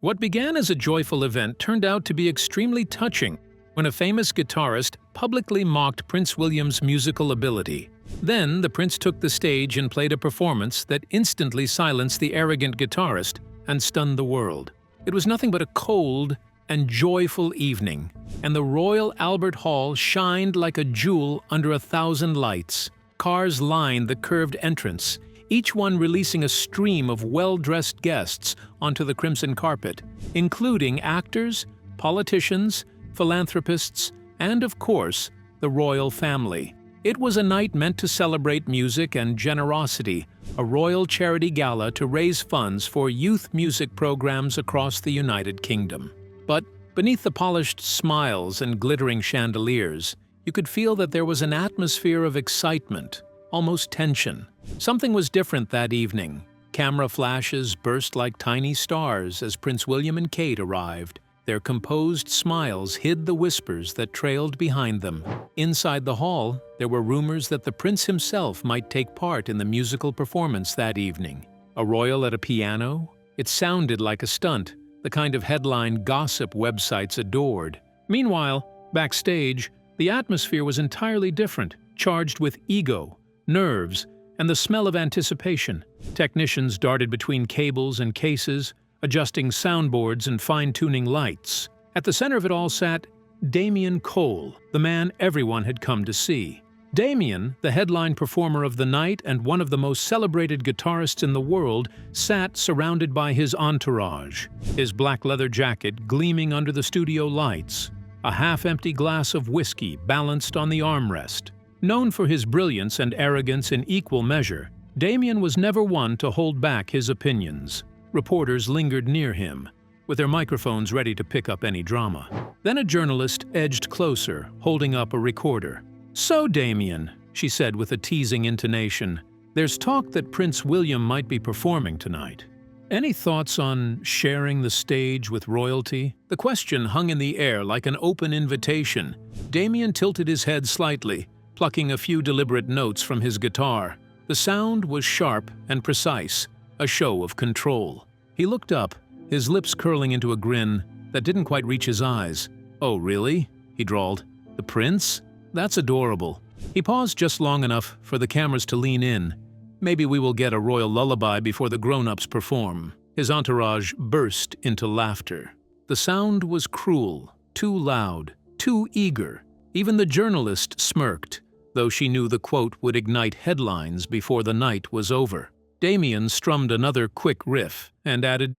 What began as a joyful event turned out to be extremely touching when a famous guitarist publicly mocked Prince William's musical ability. Then, the prince took the stage and played a performance that instantly silenced the arrogant guitarist and stunned the world. It was nothing but a cold and joyful evening, and the Royal Albert Hall shined like a jewel under 1,000 lights. Cars lined the curved entrance, each one releasing a stream of well-dressed guests onto the crimson carpet, including actors, politicians, philanthropists, and, of course, the royal family. It was a night meant to celebrate music and generosity, a royal charity gala to raise funds for youth music programs across the United Kingdom. But beneath the polished smiles and glittering chandeliers, you could feel that there was an atmosphere of excitement, almost tension. Something was different that evening. Camera flashes burst like tiny stars as Prince William and Kate arrived. Their composed smiles hid the whispers that trailed behind them. Inside the hall, there were rumors that the prince himself might take part in the musical performance that evening. A royal at a piano? It sounded like a stunt, the kind of headline gossip websites adored. Meanwhile, backstage, the atmosphere was entirely different, charged with ego, nerves, and the smell of anticipation. Technicians darted between cables and cases, adjusting soundboards and fine-tuning lights. At the center of it all sat Damian Cole, the man everyone had come to see. Damian, the headline performer of the night and one of the most celebrated guitarists in the world, sat surrounded by his entourage, his black leather jacket gleaming under the studio lights, a half-empty glass of whiskey balanced on the armrest. Known for his brilliance and arrogance in equal measure, Damian was never one to hold back his opinions. Reporters lingered near him, with their microphones ready to pick up any drama. Then a journalist edged closer, holding up a recorder. "So, Damian," she said with a teasing intonation, "there's talk that Prince William might be performing tonight. Any thoughts on sharing the stage with royalty?" The question hung in the air like an open invitation. Damian tilted his head slightly, plucking a few deliberate notes from his guitar. The sound was sharp and precise, a show of control. He looked up, his lips curling into a grin that didn't quite reach his eyes. "Oh, really?" he drawled. "The prince? That's adorable." He paused just long enough for the cameras to lean in. "Maybe we will get a royal lullaby before the grown-ups perform." His entourage burst into laughter. The sound was cruel, too loud, too eager. Even the journalist smirked, though she knew the quote would ignite headlines before the night was over. Damian strummed another quick riff and added,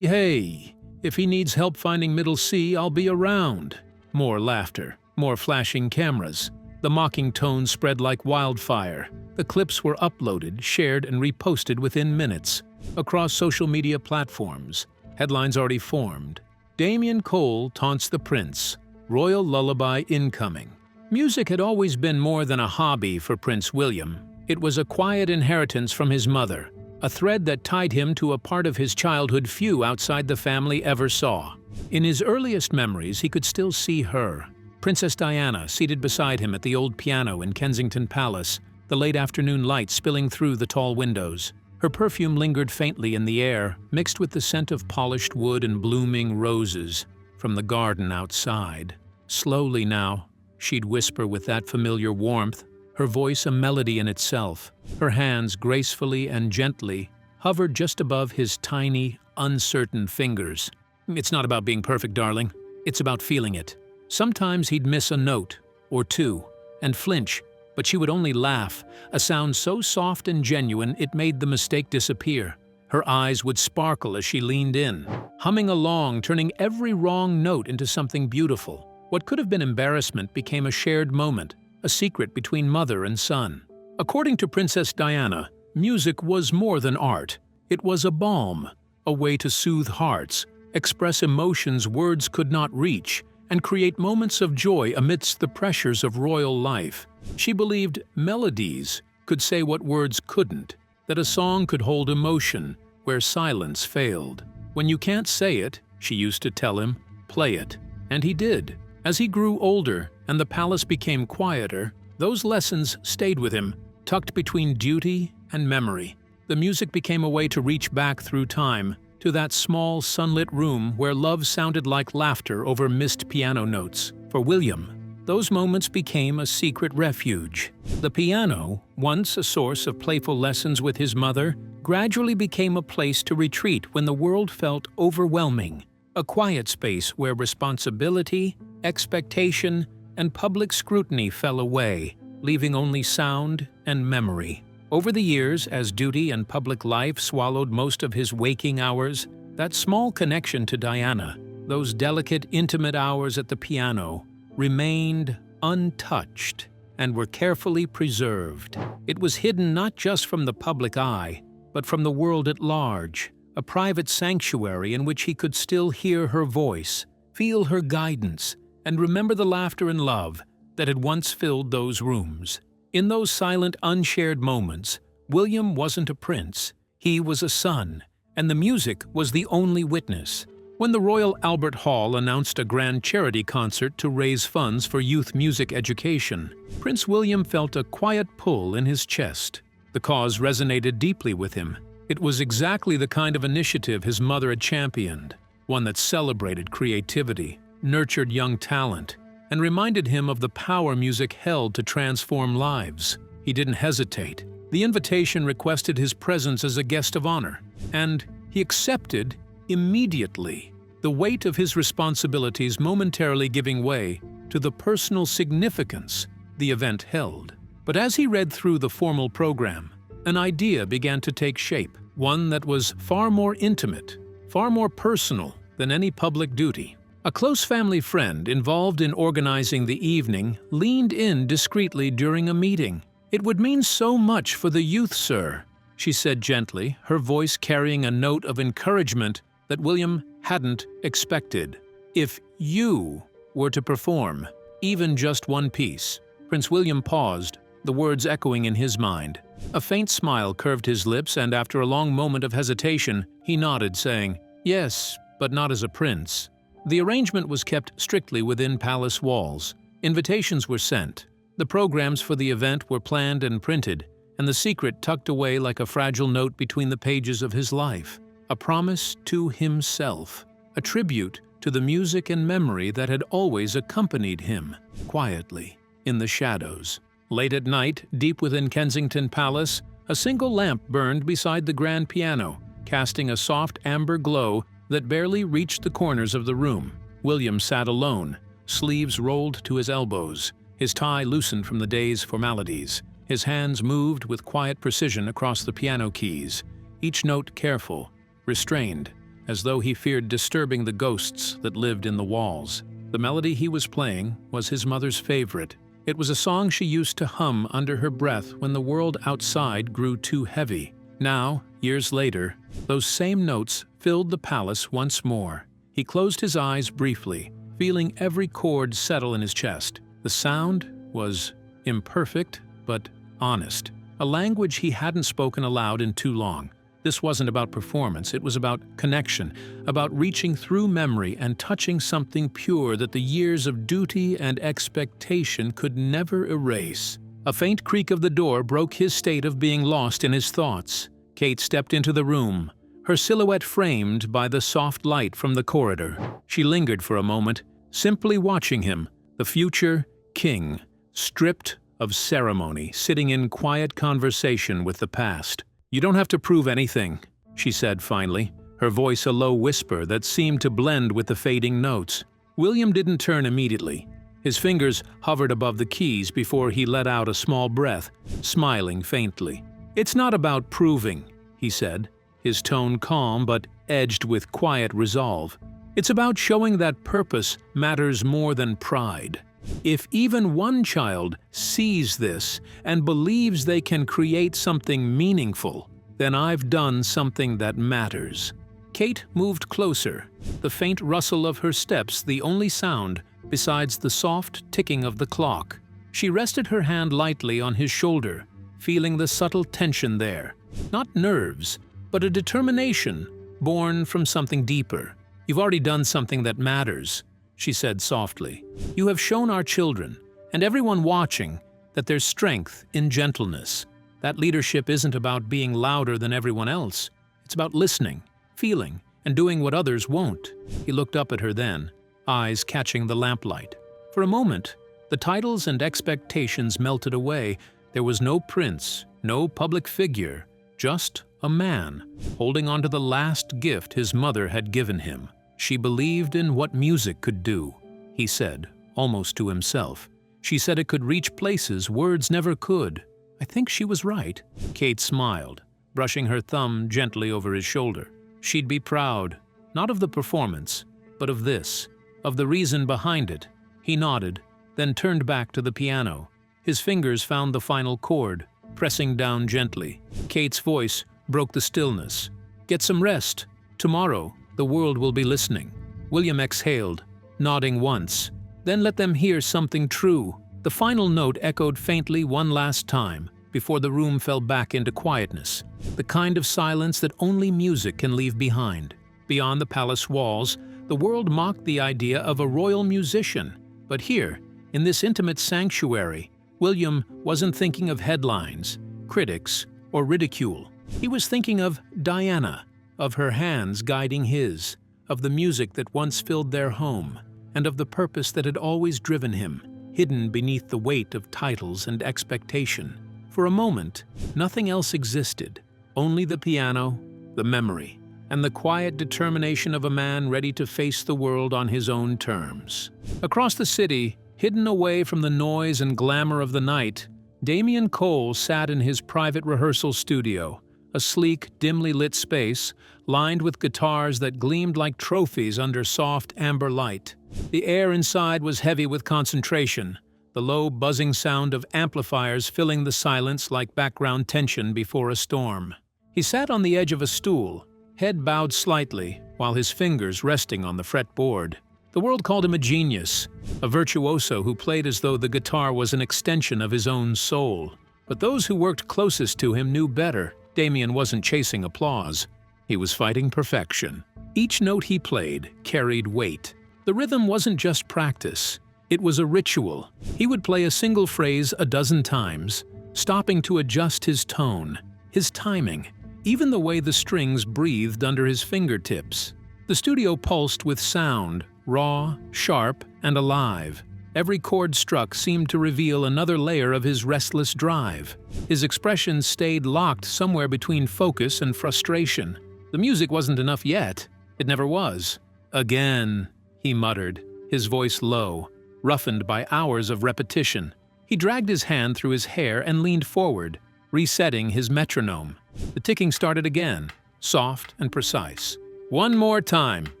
"Hey, if he needs help finding middle C, I'll be around." More laughter, more flashing cameras. The mocking tone spread like wildfire. The clips were uploaded, shared, and reposted within minutes. Across social media platforms, headlines already formed. Damian Cole taunts the prince. Royal lullaby incoming. Music had always been more than a hobby for Prince William. It was a quiet inheritance from his mother, a thread that tied him to a part of his childhood few outside the family ever saw. In his earliest memories, he could still see her, Princess Diana, seated beside him at the old piano in Kensington Palace, the late afternoon light spilling through the tall windows. Her perfume lingered faintly in the air, mixed with the scent of polished wood and blooming roses from the garden outside. Slowly now, she'd whisper with that familiar warmth, her voice a melody in itself. Her hands gracefully and gently hovered just above his tiny, uncertain fingers. "It's not about being perfect, darling. It's about feeling it." Sometimes he'd miss a note or two and flinch, but she would only laugh, a sound so soft and genuine it made the mistake disappear. Her eyes would sparkle as she leaned in, humming along, turning every wrong note into something beautiful. What could have been embarrassment became a shared moment, a secret between mother and son. According to Princess Diana, music was more than art. It was a balm, a way to soothe hearts, express emotions words could not reach, and create moments of joy amidst the pressures of royal life. She believed melodies could say what words couldn't, that a song could hold emotion where silence failed. "When you can't say it," she used to tell him, "play it." And he did. As he grew older and the palace became quieter, those lessons stayed with him, tucked between duty and memory. The music became a way to reach back through time, to that small, sunlit room where love sounded like laughter over missed piano notes. For William, those moments became a secret refuge. The piano, once a source of playful lessons with his mother, gradually became a place to retreat when the world felt overwhelming, a quiet space where responsibility, expectation, and public scrutiny fell away, leaving only sound and memory. Over the years, as duty and public life swallowed most of his waking hours, that small connection to Diana, those delicate, intimate hours at the piano, remained untouched and were carefully preserved. It was hidden not just from the public eye, but from the world at large, a private sanctuary in which he could still hear her voice, feel her guidance, and remember the laughter and love that had once filled those rooms. In those silent, unshared moments, William wasn't a prince. He was a son, and the music was the only witness. When the Royal Albert Hall announced a grand charity concert to raise funds for youth music education, Prince William felt a quiet pull in his chest. The cause resonated deeply with him. It was exactly the kind of initiative his mother had championed, one that celebrated creativity, nurtured young talent, and reminded him of the power music held to transform lives. He didn't hesitate. The invitation requested his presence as a guest of honor, and he accepted immediately, the weight of his responsibilities momentarily giving way to the personal significance the event held. But as he read through the formal program, an idea began to take shape, one that was far more intimate, far more personal than any public duty. A close family friend involved in organizing the evening leaned in discreetly during a meeting. "It would mean so much for the youth, sir," she said gently, her voice carrying a note of encouragement that William hadn't expected. "If you were to perform, even just one piece." Prince William paused, the words echoing in his mind. A faint smile curved his lips, and after a long moment of hesitation, he nodded, saying, "Yes, but not as a prince." The arrangement was kept strictly within palace walls. Invitations were sent. The programs for the event were planned and printed, and the secret tucked away like a fragile note between the pages of his life. A promise to himself, a tribute to the music and memory that had always accompanied him, quietly, in the shadows. Late at night, deep within Kensington Palace, a single lamp burned beside the grand piano, casting a soft amber glow that barely reached the corners of the room. William sat alone, sleeves rolled to his elbows, his tie loosened from the day's formalities. His hands moved with quiet precision across the piano keys, each note careful, restrained, as though he feared disturbing the ghosts that lived in the walls. The melody he was playing was his mother's favorite. It was a song she used to hum under her breath when the world outside grew too heavy. Now, years later, those same notes filled the palace once more. He closed his eyes briefly, feeling every chord settle in his chest. The sound was imperfect, but honest, a language he hadn't spoken aloud in too long. This wasn't about performance, it was about connection, about reaching through memory and touching something pure that the years of duty and expectation could never erase. A faint creak of the door broke his state of being lost in his thoughts. Kate stepped into the room, her silhouette framed by the soft light from the corridor. She lingered for a moment, simply watching him, the future king, stripped of ceremony, sitting in quiet conversation with the past. "You don't have to prove anything," she said finally, her voice a low whisper that seemed to blend with the fading notes. William didn't turn immediately. His fingers hovered above the keys before he let out a small breath, smiling faintly. "It's not about proving," he said, his tone calm but edged with quiet resolve. "It's about showing that purpose matters more than pride. If even one child sees this and believes they can create something meaningful, then I've done something that matters." Kate moved closer, the faint rustle of her steps the only sound besides the soft ticking of the clock. She rested her hand lightly on his shoulder, feeling the subtle tension there. Not nerves, but a determination born from something deeper. "You've already done something that matters," she said softly. "You have shown our children, and everyone watching, that there's strength in gentleness. That leadership isn't about being louder than everyone else. It's about listening, feeling, and doing what others won't. He looked up at her then, eyes catching the lamplight. For a moment, the titles and expectations melted away. There was no prince, no public figure, just a man, holding on to the last gift his mother had given him. She believed in what music could do, he said, almost to himself. She said it could reach places words never could. I think she was right. Kate smiled, brushing her thumb gently over his shoulder. She'd be proud, not of the performance, but of this, of the reason behind it. He nodded, then turned back to the piano. His fingers found the final chord, pressing down gently. Kate's voice broke the stillness. "Get some rest. Tomorrow, the world will be listening." William exhaled, nodding once. Then let them hear something true. The final note echoed faintly one last time, before the room fell back into quietness, the kind of silence that only music can leave behind. Beyond the palace walls, the world mocked the idea of a royal musician. But here, in this intimate sanctuary, William wasn't thinking of headlines, critics, or ridicule. He was thinking of Diana, of her hands guiding his, of the music that once filled their home, and of the purpose that had always driven him, hidden beneath the weight of titles and expectation. For a moment, nothing else existed, only the piano, the memory, and the quiet determination of a man ready to face the world on his own terms. Across the city, hidden away from the noise and glamour of the night, Damian Cole sat in his private rehearsal studio, a sleek, dimly lit space lined with guitars that gleamed like trophies under soft amber light. The air inside was heavy with concentration, the low buzzing sound of amplifiers filling the silence like background tension before a storm. He sat on the edge of a stool, head bowed slightly, while his fingers resting on the fretboard. The world called him a genius, a virtuoso who played as though the guitar was an extension of his own soul. But those who worked closest to him knew better. Damian wasn't chasing applause. He was fighting perfection. Each note he played carried weight. The rhythm wasn't just practice. It was a ritual. He would play a single phrase a dozen times, stopping to adjust his tone, his timing, even the way the strings breathed under his fingertips. The studio pulsed with sound, raw, sharp, and alive. Every chord struck seemed to reveal another layer of his restless drive. His expression stayed locked somewhere between focus and frustration. The music wasn't enough yet. It never was. "Again," he muttered, his voice low, roughened by hours of repetition. He dragged his hand through his hair and leaned forward, resetting his metronome. The ticking started again, soft and precise. "One more time."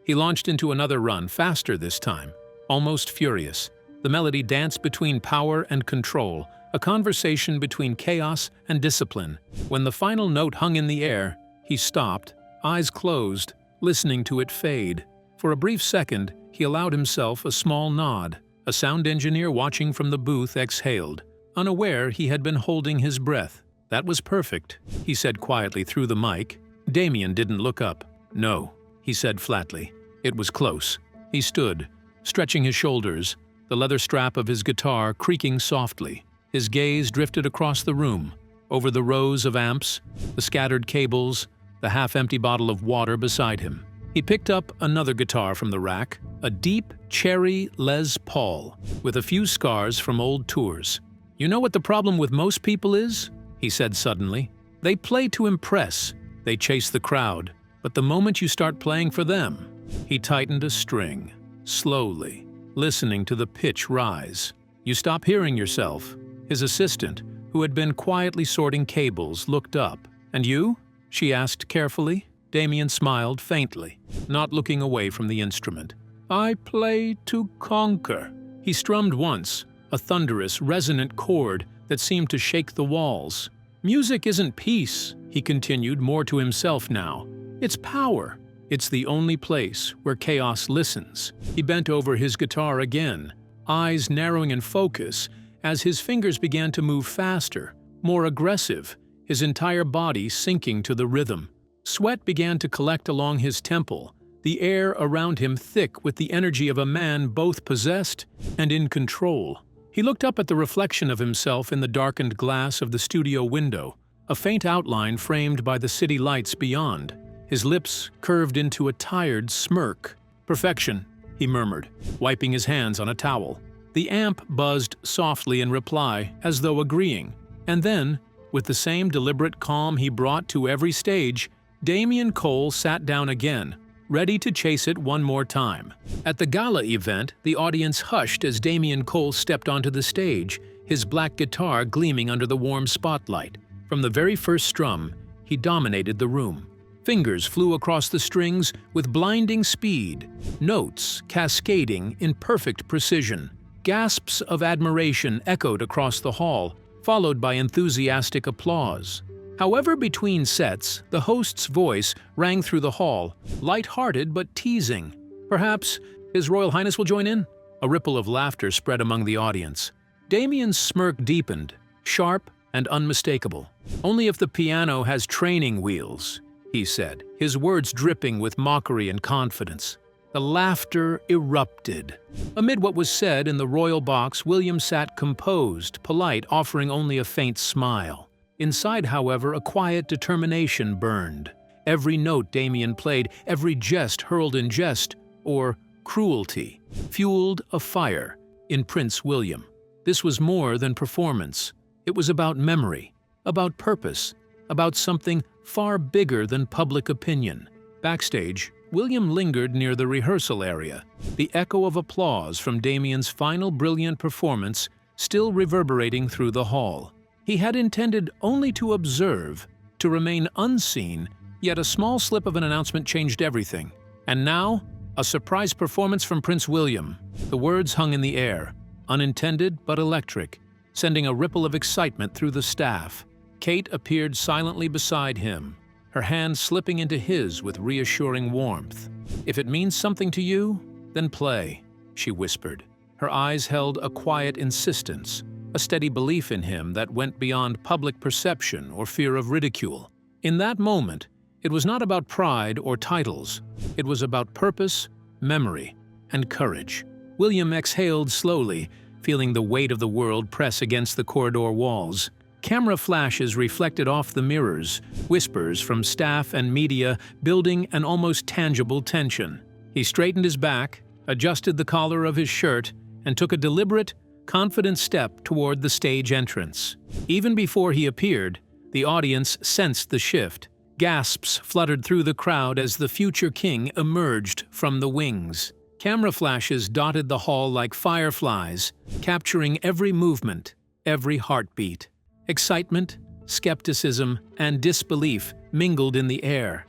He launched into another run, faster this time, almost furious. The melody danced between power and control, a conversation between chaos and discipline. When the final note hung in the air, he stopped, eyes closed, listening to it fade. For a brief second, he allowed himself a small nod. A sound engineer watching from the booth exhaled, unaware he had been holding his breath. "That was perfect," he said quietly through the mic. Damian didn't look up. "No," he said flatly. "It was close." He stood, stretching his shoulders, the leather strap of his guitar creaking softly. His gaze drifted across the room, over the rows of amps, the scattered cables, the half-empty bottle of water beside him. He picked up another guitar from the rack, a deep, cherry Les Paul, with a few scars from old tours. "You know what the problem with most people is?" he said suddenly. "They play to impress, they chase the crowd, but the moment you start playing for them..." He tightened a string, slowly, listening to the pitch rise. "You stop hearing yourself." His assistant, who had been quietly sorting cables, looked up. "And you?" she asked carefully. Damian smiled faintly, not looking away from the instrument. "I play to conquer." He strummed once, a thunderous, resonant chord that seemed to shake the walls. "Music isn't peace," he continued, more to himself now. "It's power. It's the only place where chaos listens." He bent over his guitar again, eyes narrowing in focus as his fingers began to move faster, more aggressive, his entire body sinking to the rhythm. Sweat began to collect along his temple, the air around him thick with the energy of a man both possessed and in control. He looked up at the reflection of himself in the darkened glass of the studio window, a faint outline framed by the city lights beyond. His lips curved into a tired smirk. "Perfection," he murmured, wiping his hands on a towel. The amp buzzed softly in reply, as though agreeing. And then, with the same deliberate calm he brought to every stage, Damian Cole sat down again, ready to chase it one more time. At the gala event, the audience hushed as Damian Cole stepped onto the stage, his black guitar gleaming under the warm spotlight. From the very first strum, he dominated the room. Fingers flew across the strings with blinding speed, notes cascading in perfect precision. Gasps of admiration echoed across the hall, followed by enthusiastic applause. However, between sets, the host's voice rang through the hall, light-hearted but teasing. "Perhaps His Royal Highness will join in?" A ripple of laughter spread among the audience. Damian's smirk deepened, sharp and unmistakable. "Only if the piano has training wheels," he said, his words dripping with mockery and confidence. The laughter erupted. Amid what was said in the royal box, William sat composed, polite, offering only a faint smile. Inside, however, a quiet determination burned. Every note Damian played, every jest hurled in jest, or cruelty, fueled a fire in Prince William. This was more than performance. It was about memory, about purpose, about something far bigger than public opinion. Backstage, William lingered near the rehearsal area, the echo of applause from Damian's final brilliant performance still reverberating through the hall. He had intended only to observe, to remain unseen, yet a small slip of an announcement changed everything. And now, a surprise performance from Prince William. The words hung in the air, unintended but electric, sending a ripple of excitement through the staff. Kate appeared silently beside him, her hand slipping into his with reassuring warmth. "If it means something to you, then play," she whispered. Her eyes held a quiet insistence, a steady belief in him that went beyond public perception or fear of ridicule. In that moment, it was not about pride or titles. It was about purpose, memory, and courage. William exhaled slowly, feeling the weight of the world press against the corridor walls. Camera flashes reflected off the mirrors, whispers from staff and media building an almost tangible tension. He straightened his back, adjusted the collar of his shirt, and took a deliberate, confident step toward the stage entrance. Even before he appeared, the audience sensed the shift. Gasps fluttered through the crowd as the future king emerged from the wings. Camera flashes dotted the hall like fireflies, capturing every movement, every heartbeat. Excitement, skepticism, and disbelief mingled in the air.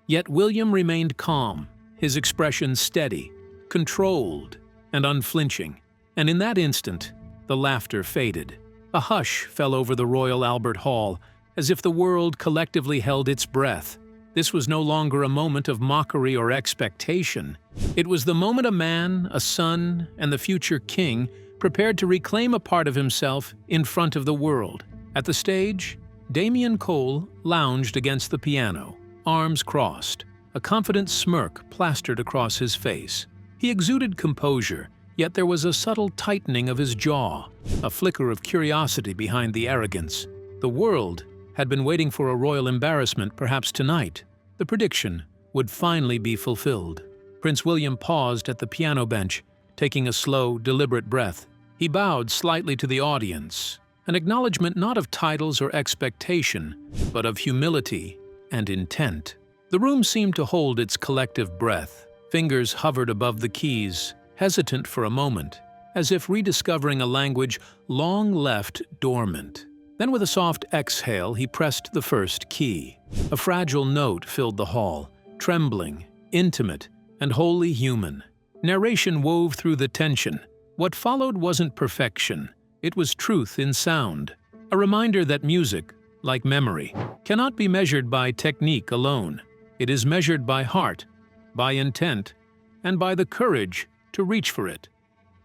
Yet William remained calm, his expression steady, controlled, and unflinching. And in that instant, the laughter faded. A hush fell over the Royal Albert Hall, as if the world collectively held its breath. This was no longer a moment of mockery or expectation. It was the moment a man, a son, and the future king prepared to reclaim a part of himself in front of the world. At the stage, Damian Cole lounged against the piano, arms crossed, a confident smirk plastered across his face. He exuded composure, yet there was a subtle tightening of his jaw, a flicker of curiosity behind the arrogance. The world had been waiting for a royal embarrassment, perhaps tonight. The prediction would finally be fulfilled. Prince William paused at the piano bench, taking a slow, deliberate breath. He bowed slightly to the audience, an acknowledgement not of titles or expectation, but of humility and intent. The room seemed to hold its collective breath. Fingers hovered above the keys, hesitant for a moment, as if rediscovering a language long left dormant. Then with a soft exhale, he pressed the first key. A fragile note filled the hall, trembling, intimate, and wholly human. Narration wove through the tension. What followed wasn't perfection. It was truth in sound, a reminder that music, like memory, cannot be measured by technique alone. It is measured by heart, by intent, and by the courage to reach for it.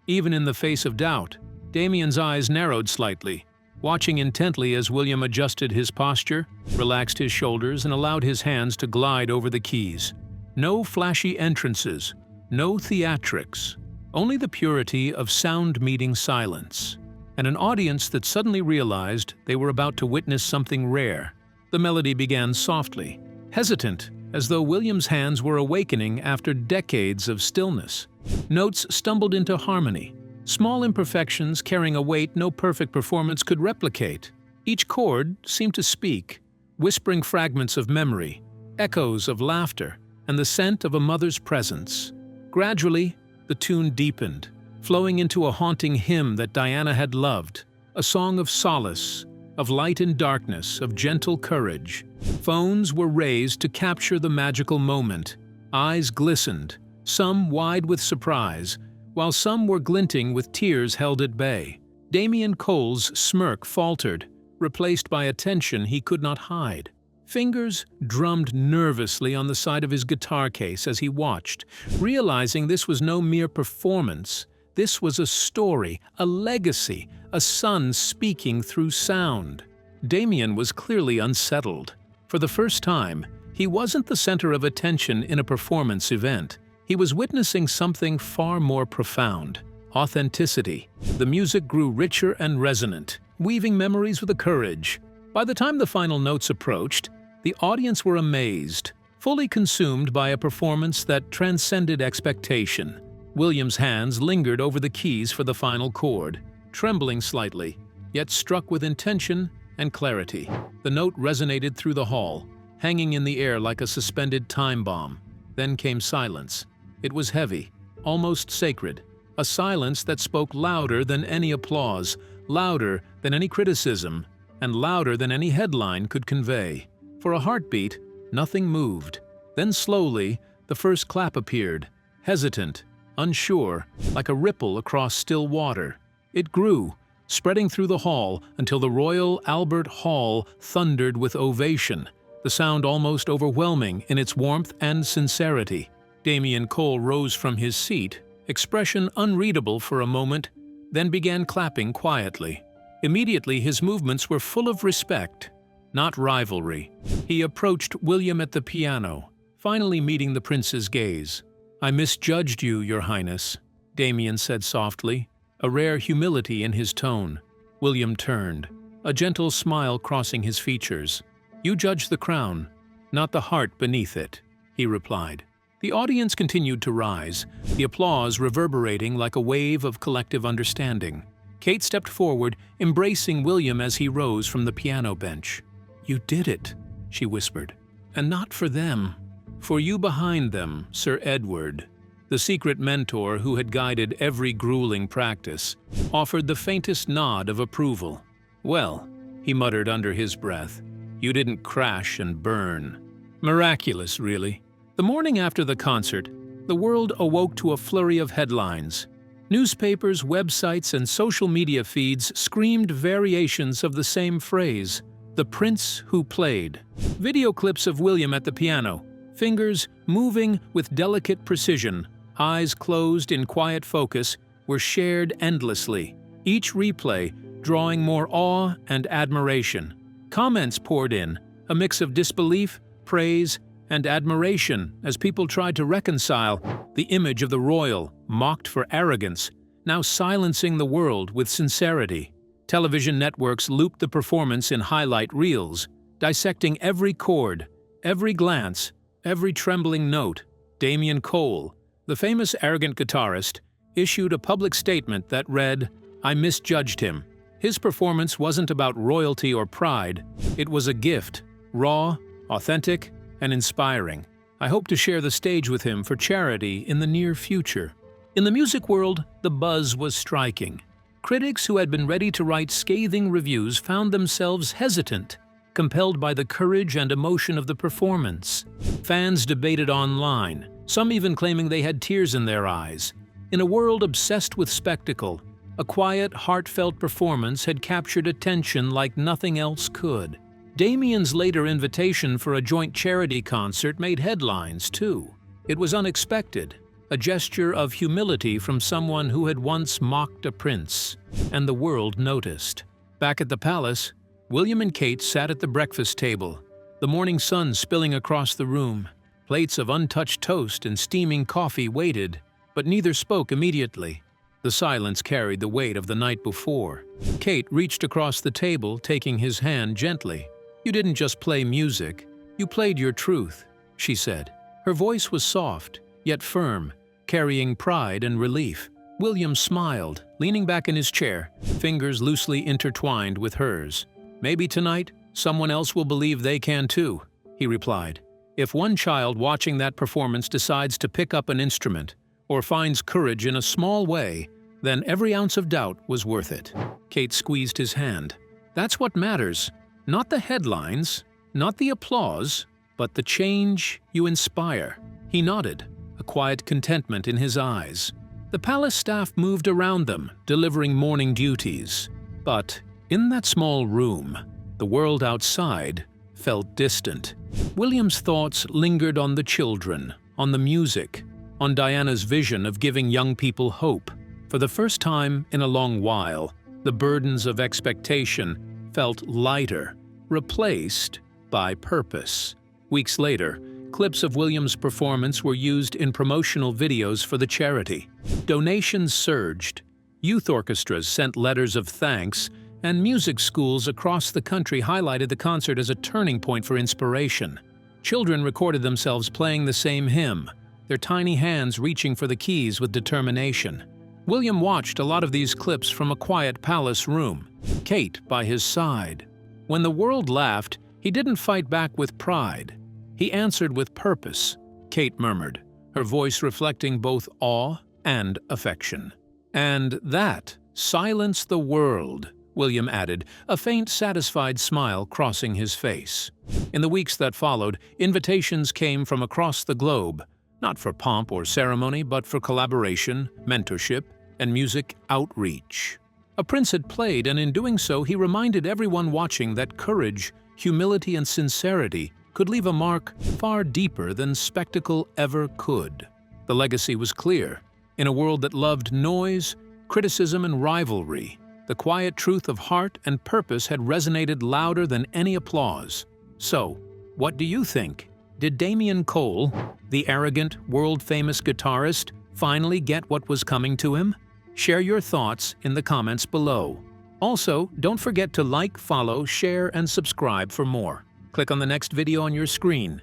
Even in the face of doubt, Damian's eyes narrowed slightly, watching intently as William adjusted his posture, relaxed his shoulders, and allowed his hands to glide over the keys. No flashy entrances, no theatrics, only the purity of sound-meeting silence, and an audience that suddenly realized they were about to witness something rare. The melody began softly, hesitant as though William's hands were awakening after decades of stillness. Notes stumbled into harmony, small imperfections carrying a weight no perfect performance could replicate. Each chord seemed to speak, whispering fragments of memory, echoes of laughter, and the scent of a mother's presence. Gradually, the tune deepened, flowing into a haunting hymn that Diana had loved, a song of solace, of light in darkness, of gentle courage. Phones were raised to capture the magical moment. Eyes glistened, some wide with surprise, while some were glinting with tears held at bay. Damian Cole's smirk faltered, replaced by a tension he could not hide. Fingers drummed nervously on the side of his guitar case as he watched, realizing this was no mere performance. This was a story, a legacy, a son speaking through sound. Damian was clearly unsettled. For the first time, he wasn't the center of attention in a performance event. He was witnessing something far more profound: authenticity. The music grew richer and resonant, weaving memories with a courage. By the time the final notes approached, the audience were amazed, fully consumed by a performance that transcended expectation. William's hands lingered over the keys for the final chord, trembling slightly, yet struck with intention and clarity. The note resonated through the hall, hanging in the air like a suspended time bomb. Then came silence. It was heavy, almost sacred, a silence that spoke louder than any applause, louder than any criticism, and louder than any headline could convey. For a heartbeat, nothing moved. Then slowly, the first clap appeared, hesitant, unsure, like a ripple across still water. It grew, spreading through the hall until the Royal Albert Hall thundered with ovation, the sound almost overwhelming in its warmth and sincerity. Damian Cole rose from his seat, expression unreadable for a moment, then began clapping quietly. Immediately his movements were full of respect, not rivalry. He approached William at the piano, finally meeting the prince's gaze. "I misjudged you, Your Highness," Damian said softly, a rare humility in his tone. William turned, a gentle smile crossing his features. "You judge the crown, not the heart beneath it," he replied. The audience continued to rise, the applause reverberating like a wave of collective understanding. Kate stepped forward, embracing William as he rose from the piano bench. "You did it," she whispered. "And not for them. For you behind them, Sir Edward." The secret mentor who had guided every grueling practice offered the faintest nod of approval. "Well," he muttered under his breath, "you didn't crash and burn." Miraculous, really. The morning after the concert, the world awoke to a flurry of headlines. Newspapers, websites, and social media feeds screamed variations of the same phrase: "The Prince Who Played." Video clips of William at the piano, fingers moving with delicate precision, eyes closed in quiet focus, were shared endlessly, each replay drawing more awe and admiration. Comments poured in, a mix of disbelief, praise, and admiration as people tried to reconcile the image of the royal, mocked for arrogance, now silencing the world with sincerity. Television networks looped the performance in highlight reels, dissecting every chord, every glance, every trembling note. Damian Cole, the famous arrogant guitarist, issued a public statement that read, "I misjudged him. His performance wasn't about royalty or pride. It was a gift, raw, authentic, and inspiring. I hope to share the stage with him for charity in the near future." In the music world, the buzz was striking. Critics who had been ready to write scathing reviews found themselves hesitant, compelled by the courage and emotion of the performance. Fans debated online, some even claiming they had tears in their eyes. In a world obsessed with spectacle, a quiet, heartfelt performance had captured attention like nothing else could. Damian's later invitation for a joint charity concert made headlines, too. It was unexpected, a gesture of humility from someone who had once mocked a prince, and the world noticed. Back at the palace, William and Kate sat at the breakfast table, the morning sun spilling across the room. Plates of untouched toast and steaming coffee waited, but neither spoke immediately. The silence carried the weight of the night before. Kate reached across the table, taking his hand gently. "You didn't just play music, you played your truth. she said. Her voice was soft, yet firm, carrying pride and relief. William smiled, leaning back in his chair, fingers loosely intertwined with hers. "Maybe tonight, someone else will believe they can too," he replied. "If one child watching that performance decides to pick up an instrument or finds courage in a small way, then every ounce of doubt was worth it." Kate squeezed his hand. "That's what matters. Not the headlines, not the applause, but the change you inspire." He nodded, a quiet contentment in his eyes. The palace staff moved around them, delivering morning duties. But in that small room, the world outside felt distant. William's thoughts lingered on the children, on the music, on Diana's vision of giving young people hope. For the first time in a long while, the burdens of expectation felt lighter, replaced by purpose. Weeks later, clips of Williams' performance were used in promotional videos for the charity. Donations surged, youth orchestras sent letters of thanks, and music schools across the country highlighted the concert as a turning point for inspiration. Children recorded themselves playing the same hymn, their tiny hands reaching for the keys with determination. William watched a lot of these clips from a quiet palace room, Kate by his side. When the world laughed, he didn't fight back with pride. He answered with purpose, Kate murmured, her voice reflecting both awe and affection. "And that silenced the world," William added, a faint, satisfied smile crossing his face. In the weeks that followed, invitations came from across the globe, not for pomp or ceremony, but for collaboration, mentorship, and music outreach. A prince had played, and in doing so, he reminded everyone watching that courage, humility, and sincerity could leave a mark far deeper than spectacle ever could. The legacy was clear. In a world that loved noise, criticism, and rivalry, the quiet truth of heart and purpose had resonated louder than any applause. So, what do you think? Did Damian Cole, the arrogant, world-famous guitarist, finally get what was coming to him? Share your thoughts in the comments below. Also, don't forget to like, follow, share, and subscribe for more. Click on the next video on your screen.